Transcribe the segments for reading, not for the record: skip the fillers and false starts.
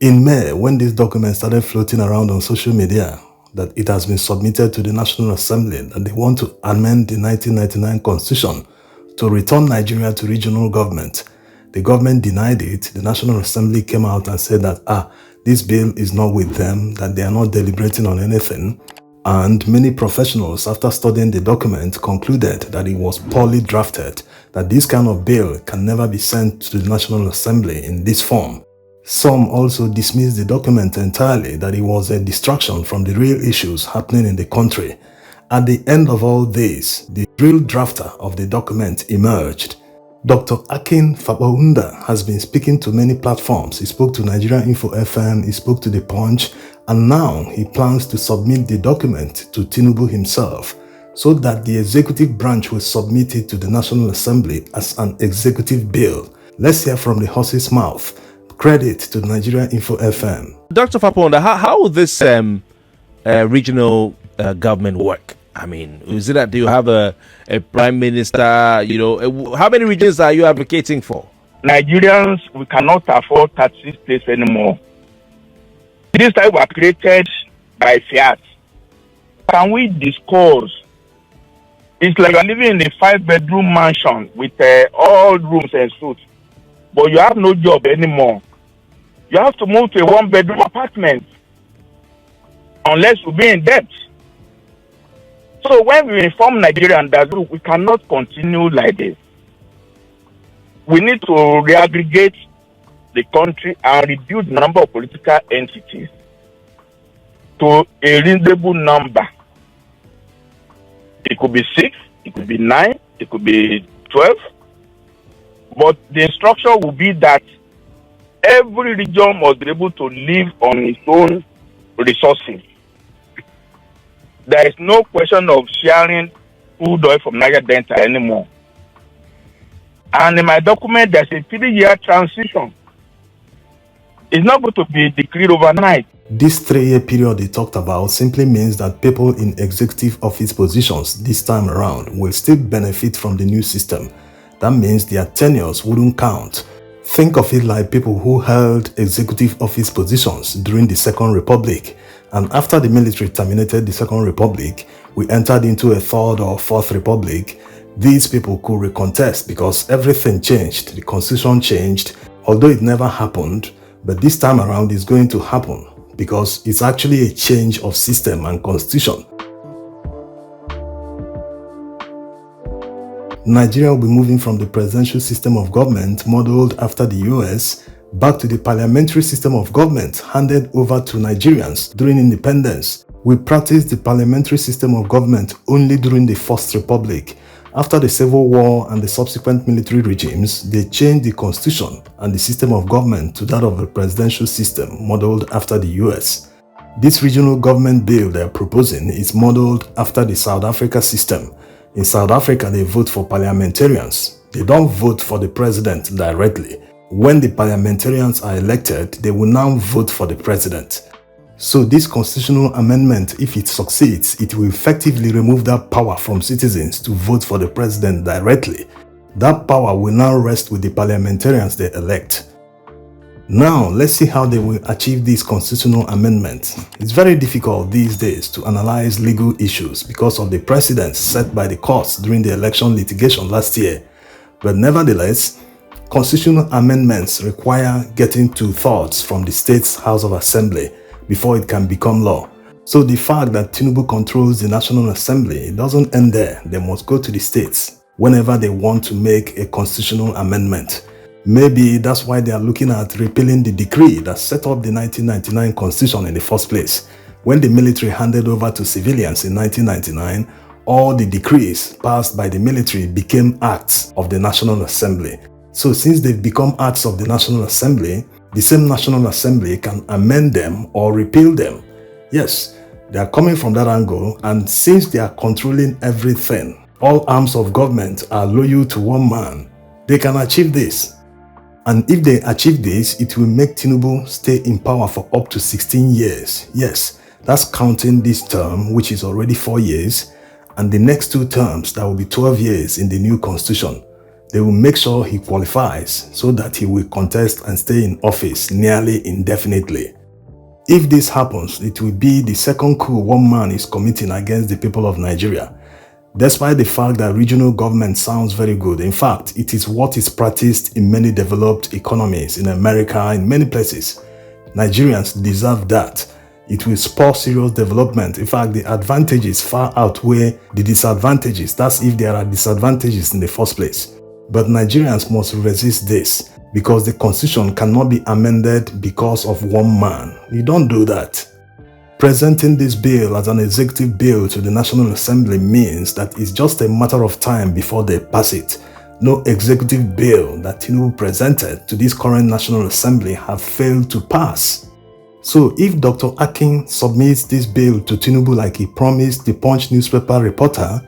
In May, when this document started floating around on social media, that it has been submitted to the National Assembly, that they want to amend the 1999 Constitution to return Nigeria to regional government. The government denied it. The National Assembly came out and said that, this bill is not with them, that they are not deliberating on anything. And many professionals, after studying the document, concluded that it was poorly drafted, that this kind of bill can never be sent to the National Assembly in this form. Some also dismissed the document entirely, that it was a distraction from the real issues happening in the country. At the end of all this, the real drafter of the document emerged. Dr. Akin Fabaunda has been speaking to many platforms. He spoke to Nigeria Info FM, he spoke to The Punch, and now he plans to submit the document to Tinubu himself, so that the executive branch will submit it to the National Assembly as an executive bill. Let's hear from the horse's mouth. Credit to Nigeria Info FM. Dr. Faponda, how will this regional government work? I mean, is it that do you have a prime minister? You know, how many regions are you advocating for? Nigerians, we cannot afford 36 states anymore. These types were created by fiat. Can we discuss? It's like you're living in a 5-bedroom mansion with all rooms and suites, but you have no job anymore. You have to move to a 1-bedroom apartment unless you be in debt. So when we inform Nigerians that we cannot continue like this, we need to reaggregate the country and reduce the number of political entities to a reasonable number. It could be 6, it could be 9, it could be 12, but the instruction will be that every region must be able to live on its own resources. There is no question of sharing food oil from Niger Delta anymore. And in my document, there's a 3-year transition. It's not going to be decreed overnight. This 3-year period they talked about simply means that people in executive office positions this time around will still benefit from the new system. That means their tenures wouldn't count. Think of it like people who held executive office positions during the Second Republic, and after the military terminated the Second Republic, we entered into a Third or Fourth Republic. These people could recontest because everything changed, the constitution changed, although it never happened, but this time around it's going to happen because it's actually a change of system and constitution. Nigeria will be moving from the presidential system of government modeled after the US back to the parliamentary system of government handed over to Nigerians during independence. We practiced the parliamentary system of government only during the First Republic. After the Civil War and the subsequent military regimes, they changed the constitution and the system of government to that of a presidential system modeled after the US. This regional government bill they are proposing is modeled after the South Africa system. In South Africa, they vote for parliamentarians. They don't vote for the president directly. When the parliamentarians are elected, they will now vote for the president. So this constitutional amendment, if it succeeds, it will effectively remove that power from citizens to vote for the president directly. That power will now rest with the parliamentarians they elect. Now, let's see how they will achieve this constitutional amendment. It's very difficult these days to analyze legal issues because of the precedents set by the courts during the election litigation last year. But nevertheless, constitutional amendments require getting 2/3 from the state's House of Assembly before it can become law. So the fact that Tinubu controls the National Assembly doesn't end there. They must go to the states whenever they want to make a constitutional amendment. Maybe that's why they are looking at repealing the decree that set up the 1999 Constitution in the first place. When the military handed over to civilians in 1999, all the decrees passed by the military became acts of the National Assembly. So since they've become acts of the National Assembly, the same National Assembly can amend them or repeal them. Yes, they are coming from that angle, and since they are controlling everything, all arms of government are loyal to one man, they can achieve this. And if they achieve this, it will make Tinubu stay in power for up to 16 years. Yes, that's counting this term, which is already 4 years, and the next 2 terms, that will be 12 years in the new constitution. They will make sure he qualifies so that he will contest and stay in office nearly indefinitely. If this happens, it will be the second coup one man is committing against the people of Nigeria. Despite the fact that regional government sounds very good, in fact, it is what is practiced in many developed economies in America, in many places. Nigerians deserve that. It will spur serious development. In fact, the advantages far outweigh the disadvantages. That's if there are disadvantages in the first place. But Nigerians must resist this because the constitution cannot be amended because of one man. You don't do that. Presenting this bill as an executive bill to the National Assembly means that it's just a matter of time before they pass it. No executive bill that Tinubu presented to this current National Assembly have failed to pass. So if Dr. Akin submits this bill to Tinubu like he promised the Punch newspaper reporter,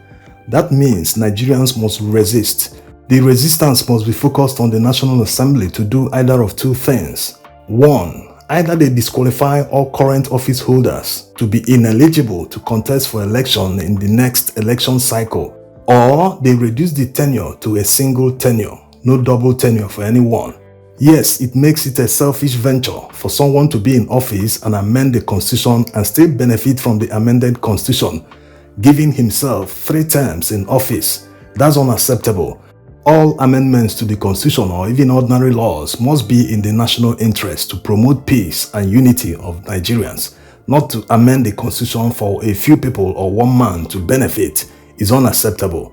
that means Nigerians must resist. The resistance must be focused on the National Assembly to do either of two things. One, either they disqualify all current office holders to be ineligible to contest for election in the next election cycle, or they reduce the tenure to a single tenure, no double tenure for anyone. Yes, it makes it a selfish venture for someone to be in office and amend the constitution and still benefit from the amended constitution, giving himself 3 terms in office. That's unacceptable. All amendments to the constitution or even ordinary laws must be in the national interest to promote peace and unity of Nigerians. Not to amend the constitution for a few people or one man to benefit is unacceptable.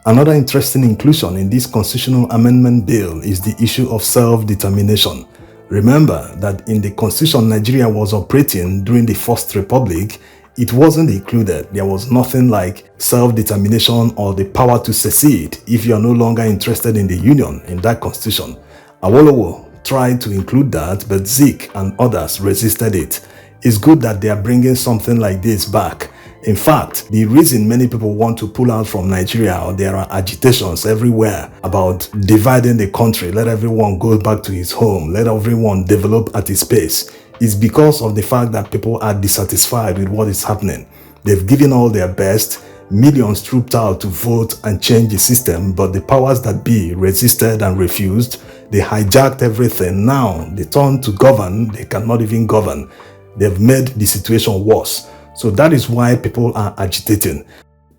Another interesting inclusion in this constitutional amendment bill is the issue of self-determination. Remember that in the constitution Nigeria was operating during the First Republic, it wasn't included. There was nothing like self-determination or the power to secede if you are no longer interested in the union in that constitution. Awolowo tried to include that, but Zik and others resisted it. It's good that they are bringing something like this back. In fact, the reason many people want to pull out from Nigeria, or there are agitations everywhere about dividing the country, let everyone go back to his home, let everyone develop at his pace, is because of the fact that people are dissatisfied with what is happening. They've given all their best, millions trooped out to vote and change the system, but the powers that be resisted and refused. They hijacked everything. Now they turn to govern, they cannot even govern. They've made the situation worse. So that is why people are agitating.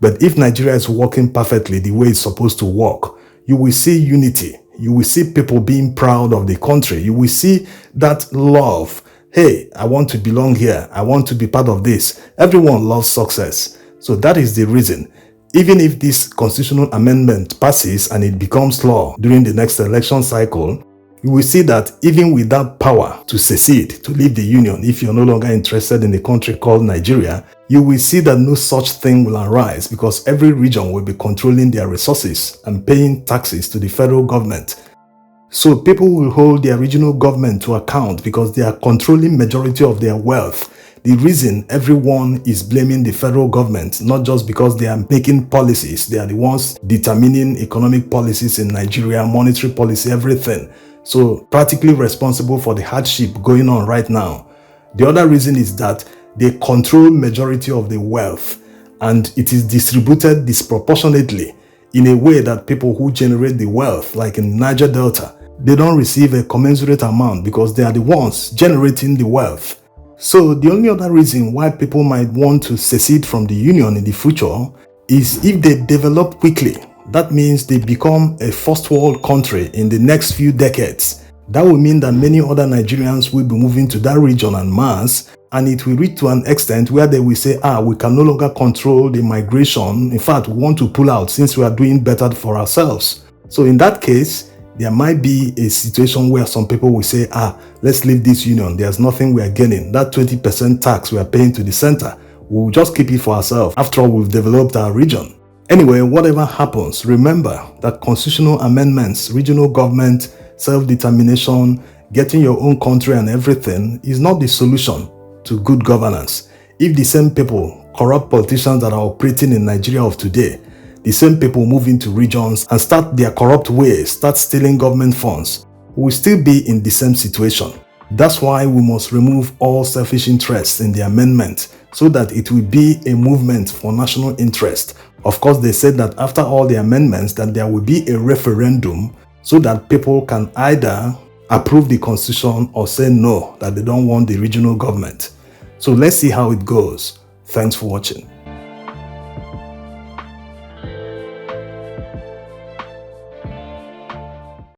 But if Nigeria is working perfectly the way it's supposed to work, you will see unity. You will see people being proud of the country. You will see that love. Hey, I want to belong here. I want to be part of this. Everyone loves success. So that is the reason. Even if this constitutional amendment passes and it becomes law during the next election cycle, you will see that even without power to secede, to leave the union, if you're no longer interested in the country called Nigeria, you will see that no such thing will arise because every region will be controlling their resources and paying taxes to the federal government. So people will hold their regional government to account because they are controlling majority of their wealth. The reason everyone is blaming the federal government, not just because they are making policies, they are the ones determining economic policies in Nigeria, monetary policy, everything. So practically responsible for the hardship going on right now. The other reason is that they control majority of the wealth and it is distributed disproportionately in a way that people who generate the wealth, like in Niger Delta, they don't receive a commensurate amount because they are the ones generating the wealth. So the only other reason why people might want to secede from the union in the future is if they develop quickly. That means they become a first world country in the next few decades. That will mean that many other Nigerians will be moving to that region en masse, and it will reach to an extent where they will say, we can no longer control the migration. In fact, we want to pull out since we are doing better for ourselves. So in that case, there might be a situation where some people will say, let's leave this union. There's nothing we are gaining. That 20% tax we are paying to the center, we'll just keep it for ourselves. After all, we've developed our region. Anyway, whatever happens, remember that constitutional amendments, regional government, self-determination, getting your own country and everything is not the solution to good governance. If the same people, corrupt politicians that are operating in Nigeria of today, the same people move into regions and start their corrupt ways, start stealing government funds, we will still be in the same situation. That's why we must remove all selfish interests in the amendment so that it will be a movement for national interest. Of course, they said that after all the amendments, that there will be a referendum so that people can either approve the constitution or say no, that they don't want the regional government. So let's see how it goes. Thanks for watching.